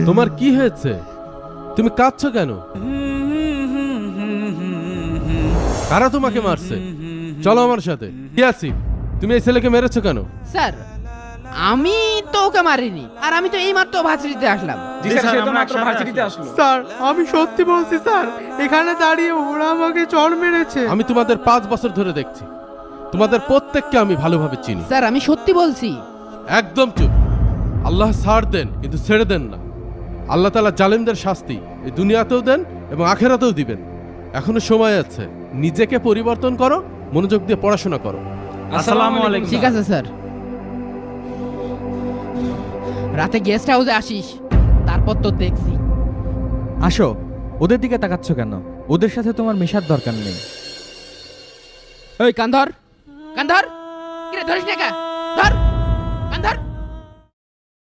তোমার কি হয়েছে? তুমি কাঁদছো কেন? কারা তোমাকে মারছে? চলো আমার সাথে। কি আছি? তুমি এই ছেলেকে মেরেছো কেন? স্যার আমি তো ওকে মারিনি, আর আমি তো এইমাত্র ভার্সিটিতে আসলাম। জি স্যার, সে তো মাত্র ভার্সিটিতে আসলো। স্যার আমি সত্যি বলছি স্যার, এখানে দাঁড়িয়ে ওরা আমাকে চড় মেরেছে। আমি তোমাদের 5 বছর ধরে দেখছি, তোমাদের প্রত্যেককে আমি ভালোভাবে চিনি। স্যার আমি সত্যি বলছি। একদম চুপ। আল্লাহ ছাড় দেন কিন্তু ছেড়ে দেন না। আল্লাহ তাআলা জালেমদের শাস্তি এই দুনিয়াতেও দেন এবং আখেরাতেও দিবেন। এখনো সময় আছে, নিজেকে পরিবর্তন করো, মনোযোগ দিয়ে পড়াশোনা করো। আসসালামু আলাইকুম। ঠিক আছে স্যার, রাতে গেস্ট হাউসে আসিস, তারপর তো দেখছি। আসো, ওদের দিকে তাকাচ্ছ কেন? ওদের সাথে তোমার মেশার দরকার নেই। ওই কান ধর, কান ধর। কিরে ধরিস না কে? ধর।